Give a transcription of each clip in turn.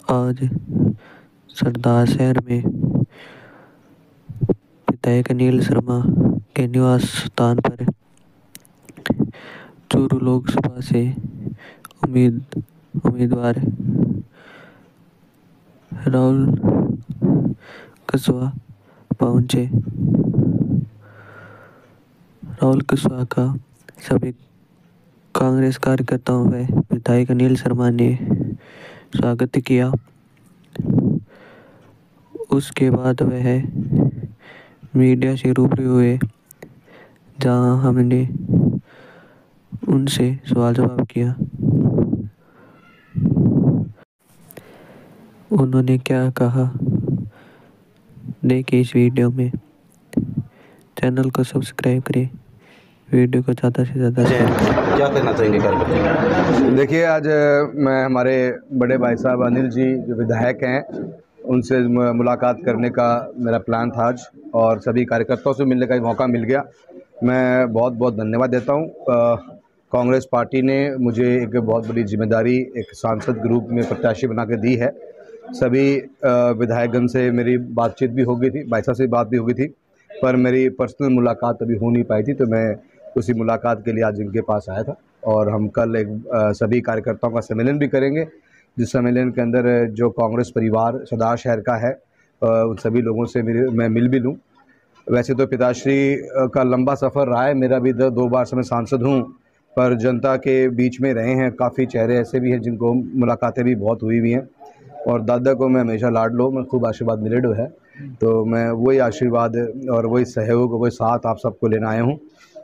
आज सरदार शहर में विधायक अनिल शर्मा के निवास स्थान पर चूरू लोकसभा से उम्मीदवार राहुल कुशवाहा पहुंचे। राहुल कुशवाहा का सभी कांग्रेस कार्यकर्ताओं व विधायक अनिल शर्मा ने स्वागत किया। उसके बाद वह मीडिया से रूबरू हुए, जहां हमने उनसे सवाल जवाब किया। उन्होंने क्या कहा, देखिए इस वीडियो में। चैनल को सब्सक्राइब करें, वीडियो को ज़्यादा से ज़्यादा शेयर करें। क्या कहना चाहेंगे कार्यकर्ता? देखिए, आज मैं हमारे बड़े भाई साहब अनिल जी जो विधायक हैं उनसे मुलाकात करने का मेरा प्लान था आज, और सभी कार्यकर्ताओं से मिलने का मौका मिल गया। मैं बहुत बहुत धन्यवाद देता हूं। कांग्रेस पार्टी ने मुझे एक बहुत बड़ी जिम्मेदारी एक सांसद के रूप में प्रत्याशी बना के दी है। सभी विधायकगण से मेरी बातचीत भी हो गई थी, भाई साहब से बात भी हो गई थी, पर मेरी पर्सनल मुलाकात अभी हो नहीं पाई थी, तो मैं उसी मुलाकात के लिए आज इनके पास आया था। और हम कल एक सभी कार्यकर्ताओं का सम्मेलन भी करेंगे, जिस सम्मेलन के अंदर जो कांग्रेस परिवार सरदार शहर का है उन सभी लोगों से मैं मिल भी लूँ। वैसे तो पिताश्री का लंबा सफ़र रहा है, मेरा भी 2 बार से मैं सांसद हूँ, पर जनता के बीच में रहे हैं। काफ़ी चेहरे ऐसे भी हैं जिनको मुलाकातें भी बहुत हुई हुई हैं, और दादा को मैं हमेशा लाड लो, मैं खूब आशीर्वाद मिले है, तो मैं वही आशीर्वाद और वही सहयोग वही साथ आप सबको लेना आया हूँ,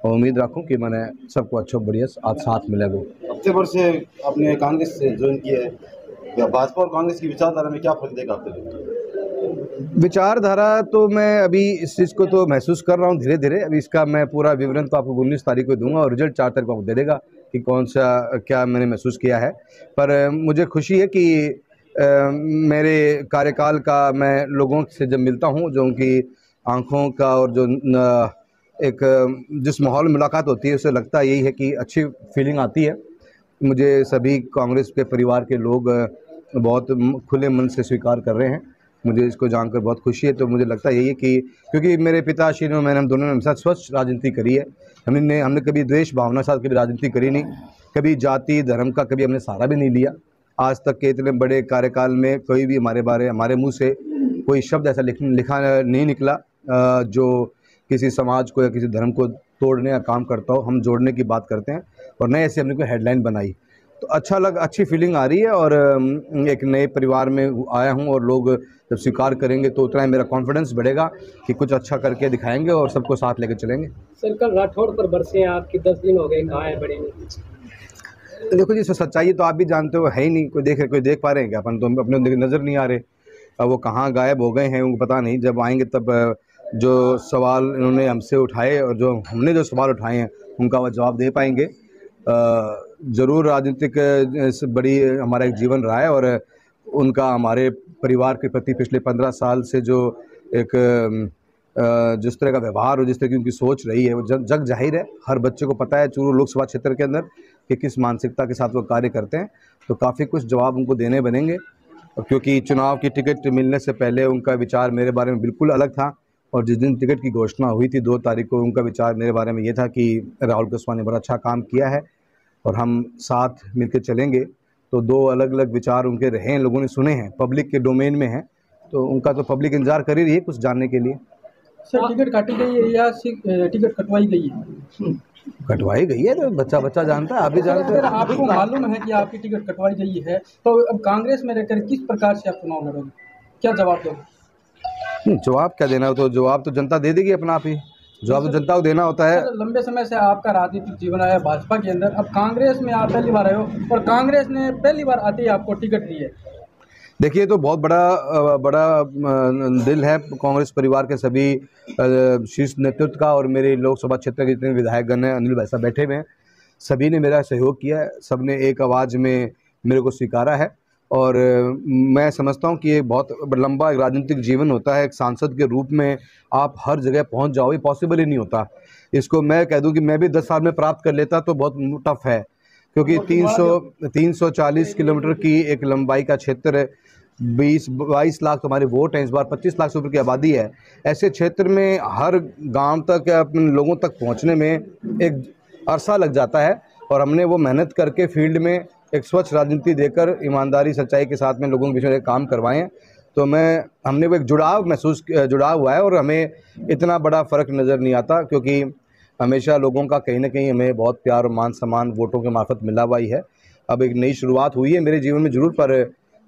और उम्मीद रखूँ कि मैंने सबको अच्छा बढ़िया आज साथ मिलेगा। हफ्ते भर से आपने कांग्रेस से ज्वाइन किया है, या भाजपा और कांग्रेस की विचारधारा में क्या फर्क देगा आपके लिए? विचारधारा तो मैं अभी इस चीज़ को तो महसूस कर रहा हूँ धीरे धीरे। अभी इसका मैं पूरा विवरण तो आपको 19 तारीख को दूंगा, और रिजल्ट 4 तारीख को आपको दे देगा कि कौन सा क्या मैंने महसूस किया है। पर मुझे खुशी है कि मेरे कार्यकाल का मैं लोगों से जब मिलता हूँ, जो उनकी आँखों का और जो एक जिस माहौल में मुलाकात होती है, उससे लगता यही है कि अच्छी फीलिंग आती है। मुझे सभी कांग्रेस के परिवार के लोग बहुत खुले मन से स्वीकार कर रहे हैं, मुझे इसको जानकर बहुत खुशी है। तो मुझे लगता यही है कि क्योंकि मेरे पिताश्री ने हम दोनों ने हमेशा स्वच्छ राजनीति करी है। हमने कभी द्वेष भावना के साथ कभी राजनीति करी नहीं, कभी जाति धर्म का कभी हमने सहारा भी नहीं लिया। आज तक के इतने बड़े कार्यकाल में कोई भी हमारे मुंह से कोई शब्द ऐसा लिखा नहीं निकला जो किसी समाज को या किसी धर्म को तोड़ने का काम करता हो। हम जोड़ने की बात करते हैं, और नए ऐसे हमने कोई हेडलाइन बनाई, तो अच्छी फीलिंग आ रही है। और एक नए परिवार में आया हूं, और लोग जब स्वीकार करेंगे तो उतना ही मेरा कॉन्फिडेंस बढ़ेगा कि कुछ अच्छा करके दिखाएंगे और सबको साथ लेकर चलेंगे। सर, कल राठौड़ पर बरसे हैं आपकी, 10 दिन हो गए, कहाँ है बड़े? तो देखो जी, सच्चाई तो आप भी जानते हो, है ही नहीं। कोई देख पा रहे हैं क्या? अपन तो अपने नज़र नहीं आ रहे। अब वो कहाँ गायब हो गए हैं उनको पता नहीं। जब आएंगे तब जो सवाल इन्होंने हमसे उठाए और जो हमने जो सवाल उठाए हैं उनका वो जवाब दे पाएंगे। ज़रूर राजनीतिक बड़ी हमारा एक जीवन रहा है, और उनका हमारे परिवार के प्रति पिछले 15 साल से जो एक जिस तरह का व्यवहार और जिस तरह की उनकी सोच रही है, वो जग जाहिर है। हर बच्चे को पता है चूरू लोकसभा क्षेत्र के अंदर कि किस मानसिकता के साथ वो कार्य करते हैं। तो काफ़ी कुछ जवाब उनको देने बनेंगे, क्योंकि चुनाव की टिकट मिलने से पहले उनका विचार मेरे बारे में बिल्कुल अलग था, और जिस दिन टिकट की घोषणा हुई थी 2 तारीख को, उनका विचार मेरे बारे में ये था कि राहुल कुशवाहा ने बड़ा अच्छा काम किया है और हम साथ मिलकर चलेंगे। तो 2 अलग अलग विचार उनके रहे हैं, लोगों ने सुने हैं, पब्लिक के डोमेन में हैं, तो उनका तो पब्लिक इंतजार कर ही रही है कुछ जानने के लिए। सर, टिकट काटी गई है या टिकट कटवाई गई है? कटवाई गई है, तो बच्चा जानता है, आप भी जानते हैं। आपको मालूम है कि आपकी टिकट कटवाई गई है, तो अब कांग्रेस में रहकर किस प्रकार से आप चुनाव लड़ोगे, क्या जवाब दोगे? जवाब क्या देना हो, तो जवाब तो जनता दे देगी अपना आप ही। जवाब तो जनता को देना होता है। लंबे समय से आपका राजनीतिक जीवन आया भाजपा के अंदर, अब कांग्रेस में आप पहली बार आए हो, और कांग्रेस ने पहली बार आते ही आपको टिकट दी है। देखिए, तो बहुत बड़ा दिल है कांग्रेस परिवार के सभी शीर्ष नेतृत्व का, और मेरे लोकसभा क्षेत्र के जितने विधायकगण हैं, अनिल भाई साहब बैठे हुए हैं, सभी ने मेरा सहयोग किया है, सब ने एक आवाज़ में मेरे को स्वीकारा है। और मैं समझता हूँ कि ये बहुत लंबा एक राजनीतिक जीवन होता है। एक सांसद के रूप में आप हर जगह पहुँच जाओ, ये पॉसिबल ही नहीं होता। इसको मैं कह दूँ कि मैं भी 10 साल में प्राप्त कर लेता तो बहुत टफ है, क्योंकि 340 किलोमीटर की एक लंबाई का क्षेत्र 20-22 लाख हमारे वोट हैं, इस बार 25 लाख से ऊपर की आबादी है। ऐसे क्षेत्र में हर गांव तक या अपने लोगों तक पहुंचने में एक अरसा लग जाता है, और हमने वो मेहनत करके फील्ड में एक स्वच्छ राजनीति देकर ईमानदारी सच्चाई के साथ में लोगों के बीच में काम करवाए हैं। तो हमने वो एक जुड़ाव हुआ है, और हमें इतना बड़ा फ़र्क नज़र नहीं आता, क्योंकि हमेशा लोगों का कहीं ना कहीं हमें बहुत प्यार और मान सम्मान वोटों के मार्फत मिला हुआ ही है। अब एक नई शुरुआत हुई है मेरे जीवन में ज़रूर, पर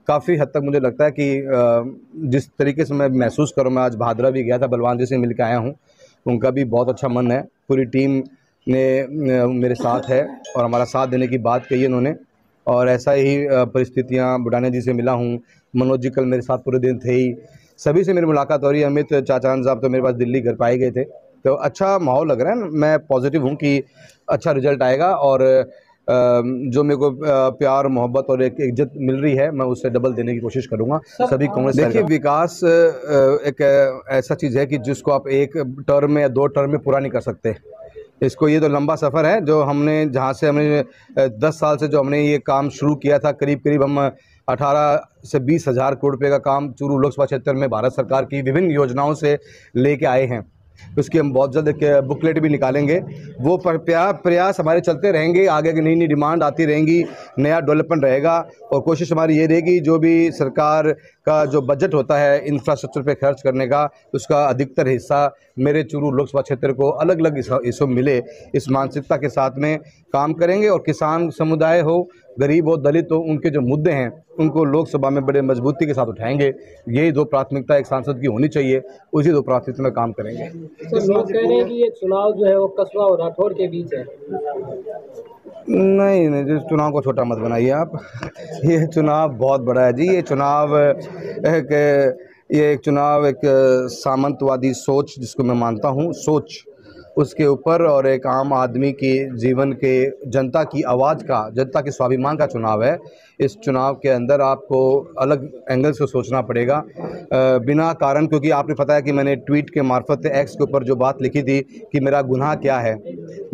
काफ़ी हद तक मुझे लगता है कि जिस तरीके से मैं महसूस करूँ, मैं आज भादरा भी गया था, बलवान जी से मिल के आया हूँ, उनका भी बहुत अच्छा मन है, पूरी टीम ने मेरे साथ है और हमारा साथ देने की बात कही है उन्होंने। और ऐसा ही परिस्थितियाँ बुढ़ाने जी से मिला हूँ, मनोज जी कल मेरे साथ पूरे दिन थे ही, सभी से मेरी मुलाकात हो रही है। अमित चाचान साहब तो मेरे पास दिल्ली घर पाए गए थे, तो अच्छा माहौल लग रहा है। मैं पॉजिटिव हूँ कि अच्छा रिजल्ट आएगा, और जो मेरे को प्यार मोहब्बत और एक इज्जत मिल रही है, मैं उससे डबल देने की कोशिश करूँगा सभी कांग्रेस। देखिए, विकास एक ऐसा चीज़ है कि जिसको आप एक टर्म में या 2 टर्म में पूरा नहीं कर सकते। इसको ये तो लंबा सफ़र है जो हमने, जहाँ से हमने 10 साल से जो हमने ये काम शुरू किया था, करीब हम 18 से 20 हज़ार करोड़ रुपये का काम चूरू लोकसभा क्षेत्र में भारत सरकार की विभिन्न योजनाओं से लेके आए हैं। उसकी हम बहुत जल्द एक बुकलेट भी निकालेंगे। वो प्रयास हमारे चलते रहेंगे, आगे की नई डिमांड आती रहेंगी, नया डेवलपमेंट रहेगा, और कोशिश हमारी ये रहेगी जो भी सरकार का जो बजट होता है इंफ्रास्ट्रक्चर पे खर्च करने का, उसका अधिकतर हिस्सा मेरे चूरू लोकसभा क्षेत्र को अलग अलग हिस्सों में मिले, इस मानसिकता के साथ में काम करेंगे। और किसान समुदाय हो, गरीब हो, दलित हो, उनके जो मुद्दे हैं उनको लोकसभा में बड़े मजबूती के साथ उठाएंगे। यही 2 प्राथमिकता एक सांसद की होनी चाहिए, उसी 2 प्राथमिकता में काम करेंगे। तो लोग कह रहे हैं कि ये चुनाव जो है वो कस्बा और राठौड़ के बीच है। नहीं, जिस चुनाव को छोटा मत बनाइए आप। ये चुनाव बहुत बड़ा है जी। ये चुनाव एक सामंतवादी सोच, जिसको मैं मानता हूँ, सोच उसके ऊपर, और एक आम आदमी के जीवन के, जनता की आवाज़ का, जनता के स्वाभिमान का चुनाव है। इस चुनाव के अंदर आपको अलग एंगल से सोचना पड़ेगा, बिना कारण, क्योंकि आपने पता है कि मैंने ट्वीट के मार्फत एक्स के ऊपर जो बात लिखी थी कि मेरा गुनाह क्या है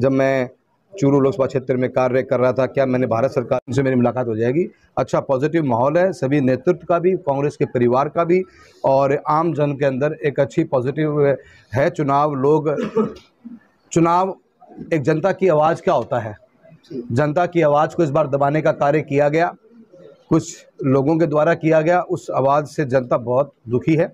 जब मैं चूरू लोकसभा क्षेत्र में कार्य कर रहा था, क्या मैंने भारत सरकार से मेरी मुलाकात हो जाएगी। अच्छा पॉजिटिव माहौल है, सभी नेतृत्व का भी, कांग्रेस के परिवार का भी, और आम जन के अंदर एक अच्छी पॉजिटिव है। चुनाव एक जनता की आवाज़ क्या होता है, जनता की आवाज़ को इस बार दबाने का कार्य किया गया, कुछ लोगों के द्वारा किया गया। उस आवाज़ से जनता बहुत दुखी है,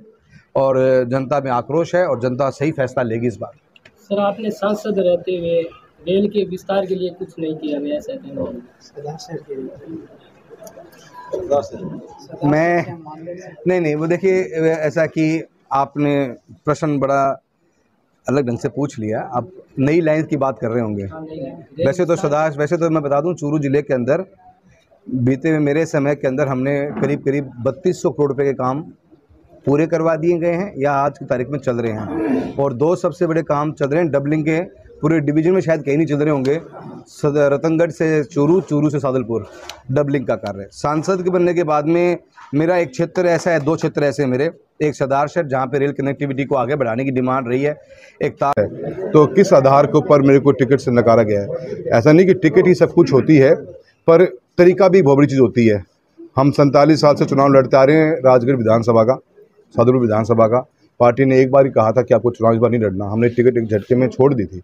और जनता में आक्रोश है, और जनता सही फैसला लेगी इस बार। सर, आपने सांसद रहते हुए रेल के विस्तार के लिए कुछ नहीं किया गया, ऐसा मैं नहीं, वो देखिए, ऐसा कि आपने प्रश्न बड़ा अलग ढंग से पूछ लिया। आप नई लाइन की बात कर रहे होंगे। वैसे तो मैं बता दूं, चूरू जिले के अंदर बीते हुए मेरे समय के अंदर हमने करीब 3200 करोड़ रुपए के काम पूरे करवा दिए गए हैं, या आज की तारीख में चल रहे हैं। और 2 सबसे बड़े काम चल रहे हैं डबलिंग के, पूरे डिवीजन में शायद कहीं नहीं चल रहे होंगे। रतनगढ़ से चूरू, चूरू से सादलपुर डबलिंग का कार्य है। सांसद के बनने के बाद में मेरा एक क्षेत्र ऐसा है, 2 क्षेत्र ऐसे हैं मेरे। एक सरदार शहर, जहाँ पे रेल कनेक्टिविटी को आगे बढ़ाने की डिमांड रही है, एक तार है। तो किस आधार के ऊपर मेरे को टिकट से नकारा गया है? ऐसा नहीं कि टिकट ही सब कुछ होती है, पर तरीका भी बहुत बड़ी चीज़ होती है। हम 47 साल से चुनाव लड़ते आ रहे हैं, राजगढ़ विधानसभा का, सादुलपुर विधानसभा का। पार्टी ने एक बार ही कहा था कि आपको चुनाव इस बार नहीं लड़ना, हमने टिकट एक झटके में छोड़ दी थी।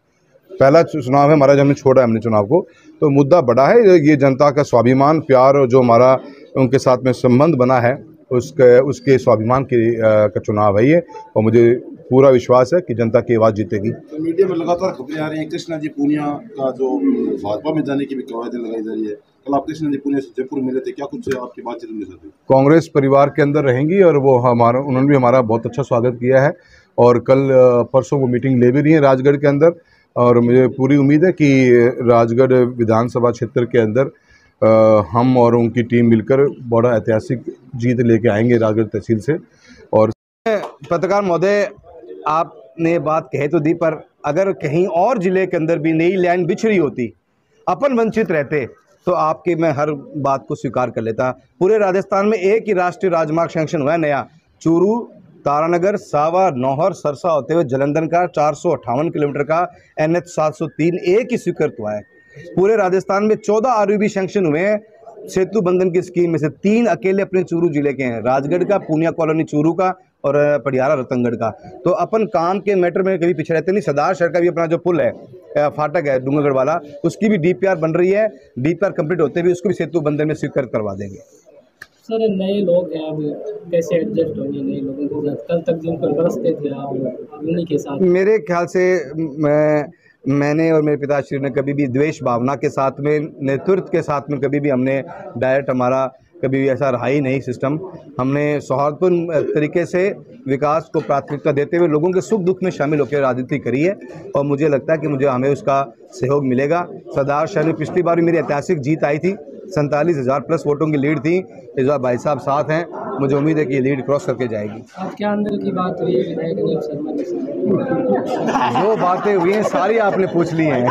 पहला चुनाव है हमारा, जब हमने छोड़ा हमने चुनाव को, तो मुद्दा बड़ा है। ये जनता का स्वाभिमान, प्यार, और जो हमारा उनके साथ में संबंध बना है, उसके स्वाभिमान का चुनाव है ये, और मुझे पूरा विश्वास है कि जनता की आवाज़ जीतेगी। तो मीडिया में लगातार खबरें आ रही हैं कृष्णा जी पूनिया का जो भाजपा में जाने की भी कवायद लगाई जा रही है। कल आप कृष्णा जी पूनिया से जयपुर मिले थे, क्या कुछ आपकी बातचीत उनके साथ? कांग्रेस परिवार के अंदर रहेंगी, और वो उन्होंने भी हमारा बहुत अच्छा स्वागत किया है, और कल परसों वो मीटिंग ले भी रही है राजगढ़ के अंदर। और मुझे पूरी उम्मीद है कि राजगढ़ विधानसभा क्षेत्र के अंदर हम और उनकी टीम मिलकर बड़ा ऐतिहासिक जीत लेके आएंगे राजगढ़ तहसील से। और पत्रकार महोदय, आपने बात कहे तो दी, पर अगर कहीं और जिले के अंदर भी नई लाइन बिछ रही होती, अपन वंचित रहते, तो आपकी मैं हर बात को स्वीकार कर लेता। पूरे राजस्थान में एक ही राष्ट्रीय राजमार्ग सैंक्शन हुआ है नया, चूरू, तारानगर, सावा, नौहर, सरसा होते हुए जालंधर का 458 किलोमीटर का NH 703 एक ही स्वीकृत हुआ है। पूरे राजस्थान में 14 RUB सैंक्शन हुए हैं, सेतु बंधन की स्कीम में से 3 अकेले अपने चूरू जिले के हैं, राजगढ़ का, पूनिया कॉलोनी चूरू का और पटियाला रतनगढ़ का। तो अपन काम के मैटर में कभी पीछे रहते नहीं। सरदार शहर का भी अपना जो पुल है, फाटक है डूंगरगढ़ वाला, उसकी भी DPR बन रही है। DPR कंप्लीट होते भी उसको भी सेतु बंधन में स्वीकृत करवा देंगे। सर नए लोग हैं, अब कैसे एडजस्ट होंगे नए लोगों के साथ? कल तक जिन पर बरसते थे आप उन्हीं के साथ। मेरे ख्याल से मैंने और मेरे पिताश्री ने कभी भी द्वेष भावना के साथ में, नेतृत्व के साथ में कभी भी हमने डायरेक्ट हमारा कभी भी ऐसा रहा ही नहीं सिस्टम। हमने सौहार्दपूर्ण तरीके से विकास को प्राथमिकता देते हुए लोगों के सुख दुख में शामिल होकर राजनीति करी है और मुझे लगता है कि हमें उसका सहयोग मिलेगा। सरदार शहर में पिछली बार भी मेरी ऐतिहासिक जीत आई थी, 47,000 प्लस वोटों की लीड थी। इस बार भाई साहब साथ हैं, मुझे उम्मीद है कि ये लीड क्रॉस करके जाएगी। आपके अंदर की बात हुई है विधायक अनिल शर्मा के साथ? जो बातें हुई हैं सारी आपने पूछ ली हैं।